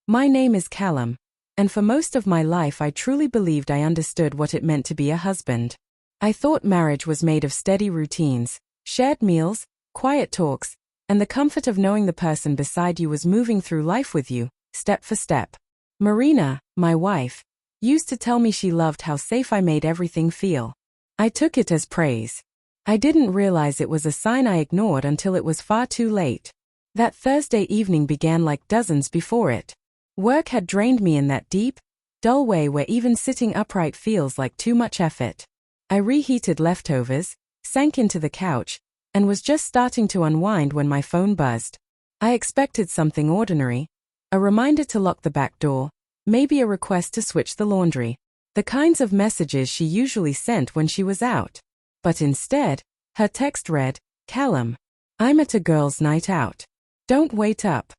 My name is Callum, and for most of my life I truly believed I understood what it meant to be a husband. I thought marriage was made of steady routines, shared meals, quiet talks, and the comfort of knowing the person beside you was moving through life with you, step for step. Marina, my wife, used to tell me she loved how safe I made everything feel. I took it as praise. I didn't realize it was a sign I ignored until it was far too late. That Thursday evening began like dozens before it. Work had drained me in that deep, dull way where even sitting upright feels like too much effort. I reheated leftovers, sank into the couch, and was just starting to unwind when my phone buzzed. I expected something ordinary, a reminder to lock the back door, maybe a request to switch the laundry, the kinds of messages she usually sent when she was out. But instead, her text read, "Callum, I'm at a girls' night out. Don't wait up."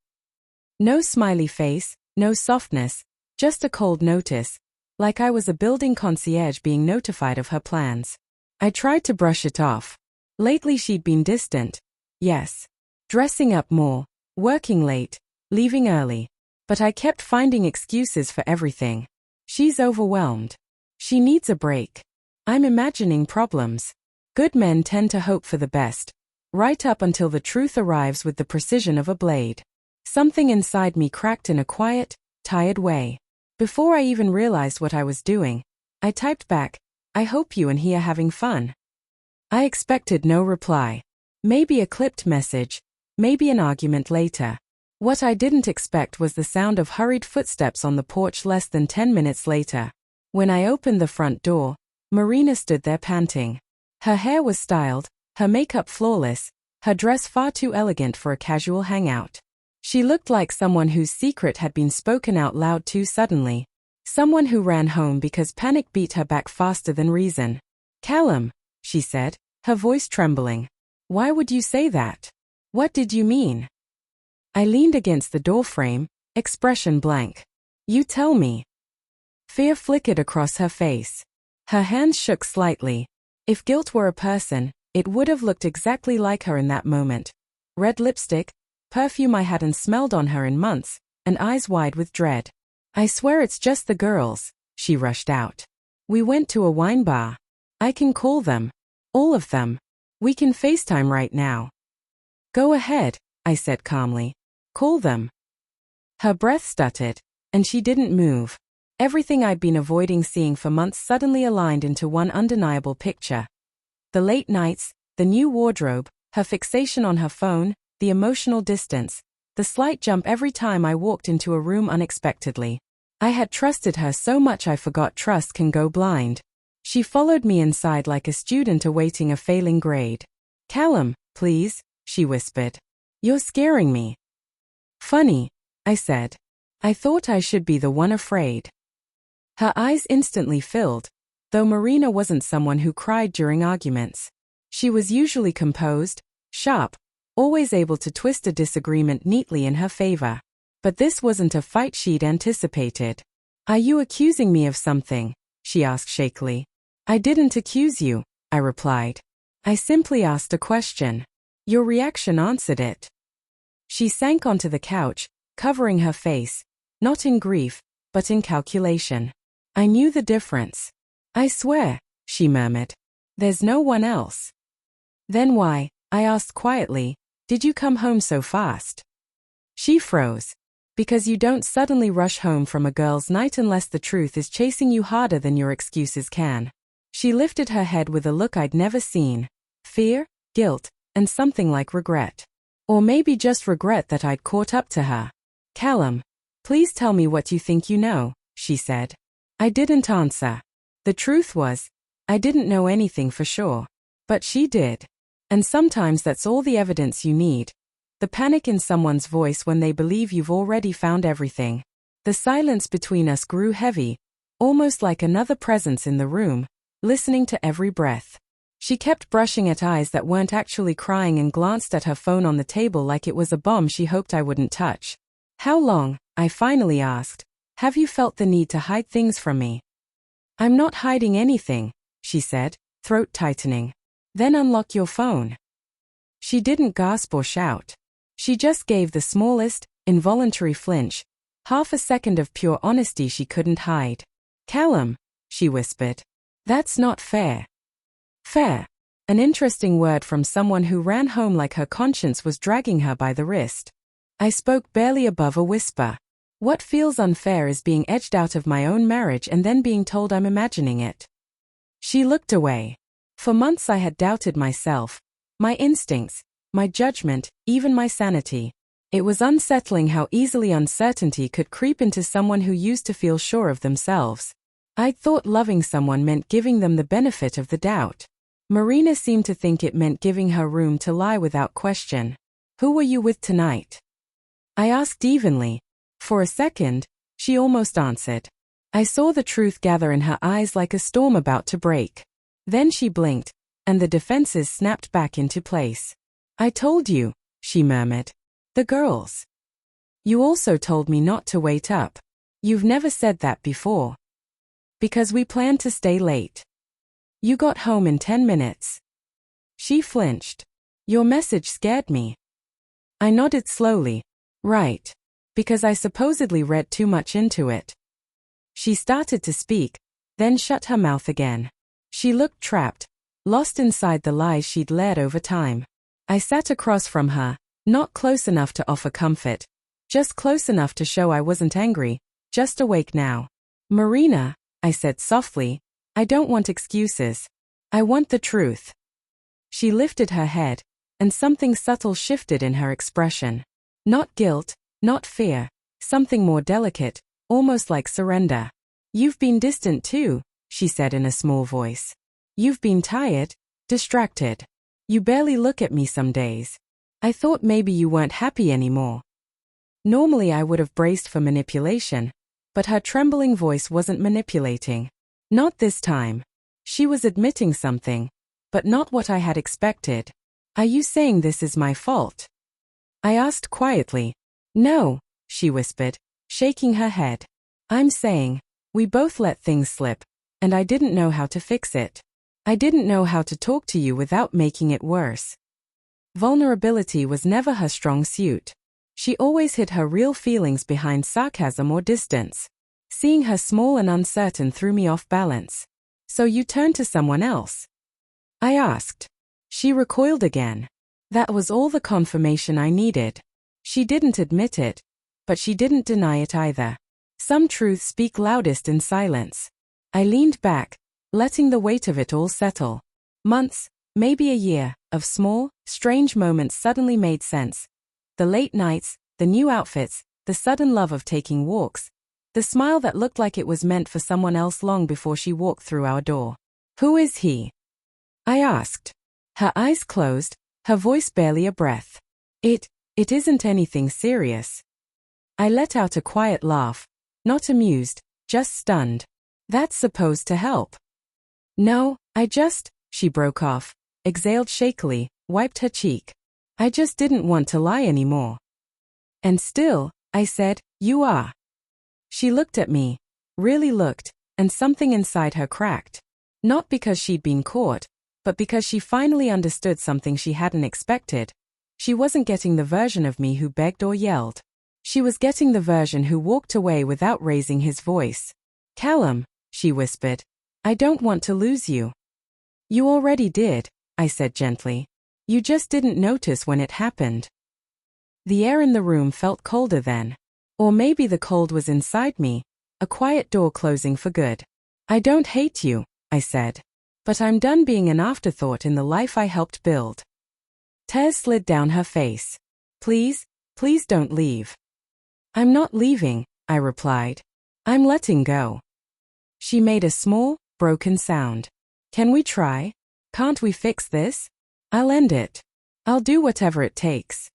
No smiley face, no softness, just a cold notice, like I was a building concierge being notified of her plans. I tried to brush it off. Lately she'd been distant. Yes. Dressing up more, working late, leaving early. But I kept finding excuses for everything. She's overwhelmed. She needs a break. I'm imagining problems. Good men tend to hope for the best, right up until the truth arrives with the precision of a blade. Something inside me cracked in a quiet, tired way. Before I even realized what I was doing, I typed back, "I hope you and he are having fun." I expected no reply. Maybe a clipped message, maybe an argument later. What I didn't expect was the sound of hurried footsteps on the porch less than 10 minutes later. When I opened the front door, Marina stood there panting. Her hair was styled, her makeup flawless, her dress far too elegant for a casual hangout. She looked like someone whose secret had been spoken out loud too suddenly. Someone who ran home because panic beat her back faster than reason. "Callum," she said, her voice trembling. "Why would you say that? What did you mean?" I leaned against the doorframe, expression blank. "You tell me." Fear flickered across her face. Her hands shook slightly. If guilt were a person, it would have looked exactly like her in that moment. Red lipstick, perfume I hadn't smelled on her in months, and eyes wide with dread. "I swear it's just the girls," she rushed out. "We went to a wine bar. I can call them. All of them. We can FaceTime right now." "Go ahead," I said calmly. "Call them." Her breath stuttered, and she didn't move. Everything I'd been avoiding seeing for months suddenly aligned into one undeniable picture. The late nights, the new wardrobe, her fixation on her phone, the emotional distance, the slight jump every time I walked into a room unexpectedly. I had trusted her so much I forgot trust can go blind. She followed me inside like a student awaiting a failing grade. "Callum, please," she whispered. "You're scaring me." "Funny," I said. "I thought I should be the one afraid." Her eyes instantly filled, though Marina wasn't someone who cried during arguments. She was usually composed, sharp, always able to twist a disagreement neatly in her favor. But this wasn't a fight she'd anticipated. "Are you accusing me of something?" she asked shakily. "I didn't accuse you," I replied. "I simply asked a question. Your reaction answered it." She sank onto the couch, covering her face, not in grief, but in calculation. I knew the difference. "I swear," she murmured. "There's no one else." "Then why," I asked quietly, "did you come home so fast?" She froze. "Because you don't suddenly rush home from a girls' night unless the truth is chasing you harder than your excuses can." She lifted her head with a look I'd never seen. Fear, guilt, and something like regret. Or maybe just regret that I'd caught up to her. "Callum, please tell me what you think you know," she said. I didn't answer. The truth was, I didn't know anything for sure. But she did. And sometimes that's all the evidence you need. The panic in someone's voice when they believe you've already found everything. The silence between us grew heavy, almost like another presence in the room, listening to every breath. She kept brushing at eyes that weren't actually crying and glanced at her phone on the table like it was a bomb she hoped I wouldn't touch. "How long," I finally asked, "have you felt the need to hide things from me?" "I'm not hiding anything," she said, throat tightening. "Then unlock your phone." She didn't gasp or shout. She just gave the smallest, involuntary flinch, Half a second of pure honesty she couldn't hide. Callum, she whispered. That's not fair. Fair. An interesting word from someone who ran home like her conscience was dragging her by the wrist. I spoke barely above a whisper. What feels unfair is being edged out of my own marriage and then being told I'm imagining it. She looked away. For months I had doubted myself, my instincts, my judgment, even my sanity. It was unsettling how easily uncertainty could creep into someone who used to feel sure of themselves. I'd thought loving someone meant giving them the benefit of the doubt. Marina seemed to think it meant giving her room to lie without question. Who were you with tonight? I asked evenly. For a second, she almost answered. I saw the truth gather in her eyes like a storm about to break. Then she blinked, and the defenses snapped back into place. I told you, she murmured. The girls. You also told me not to wait up. You've never said that before. Because we planned to stay late. You got home in 10 minutes. She flinched. Your message scared me. I nodded slowly. Right. Because I supposedly read too much into it. She started to speak, then shut her mouth again. She looked trapped, lost inside the lies she'd layered over time. I sat across from her, not close enough to offer comfort, just close enough to show I wasn't angry, just awake now. Marina, I said softly, I don't want excuses. I want the truth. She lifted her head, and something subtle shifted in her expression. Not guilt, not fear, something more delicate, almost like surrender. You've been distant too, she said in a small voice. You've been tired, distracted. You barely look at me some days. I thought maybe you weren't happy anymore. Normally I would have braced for manipulation, but her trembling voice wasn't manipulating. Not this time. She was admitting something, but not what I had expected. Are you saying this is my fault? I asked quietly. No, she whispered, shaking her head. I'm saying, we both let things slip, and I didn't know how to fix it. I didn't know how to talk to you without making it worse. Vulnerability was never her strong suit. She always hid her real feelings behind sarcasm or distance. Seeing her small and uncertain threw me off balance. So you turned to someone else? I asked. She recoiled again. That was all the confirmation I needed. She didn't admit it, but she didn't deny it either. Some truths speak loudest in silence. I leaned back, letting the weight of it all settle. Months, maybe a year, of small, strange moments suddenly made sense. The late nights, the new outfits, the sudden love of taking walks, the smile that looked like it was meant for someone else long before she walked through our door. Who is he? I asked. Her eyes closed, her voice barely a breath. It isn't anything serious. I let out a quiet laugh, not amused, just stunned. That's supposed to help. No, she broke off, exhaled shakily, wiped her cheek. I just didn't want to lie anymore. And still, I said, you are. She looked at me, really looked, and something inside her cracked. Not because she'd been caught, but because she finally understood something she hadn't expected. She wasn't getting the version of me who begged or yelled. She was getting the version who walked away without raising his voice. Callum, she whispered, I don't want to lose you. You already did, I said gently. You just didn't notice when it happened. The air in the room felt colder then. Or maybe the cold was inside me, a quiet door closing for good. I don't hate you, I said. But I'm done being an afterthought in the life I helped build. Tears slid down her face. Please don't leave. I'm not leaving, I replied. I'm letting go. She made a small, broken sound. Can we try? Can't we fix this? I'll end it. I'll do whatever it takes.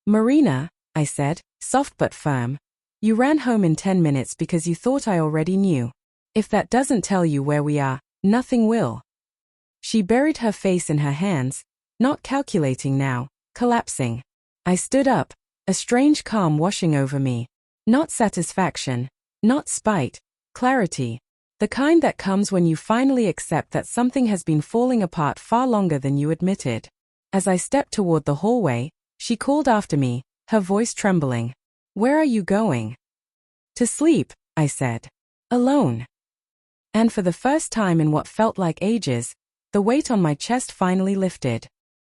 Marina, I said, soft but firm. You ran home in 10 minutes because you thought I already knew. If that doesn't tell you where we are, nothing will. She buried her face in her hands, not calculating now, collapsing. I stood up, a strange calm washing over me. Not satisfaction, not spite, clarity. The kind that comes when you finally accept that something has been falling apart far longer than you admitted. As I stepped toward the hallway, she called after me, her voice trembling. Where are you going? To sleep, I said. Alone. And for the first time in what felt like ages, the weight on my chest finally lifted.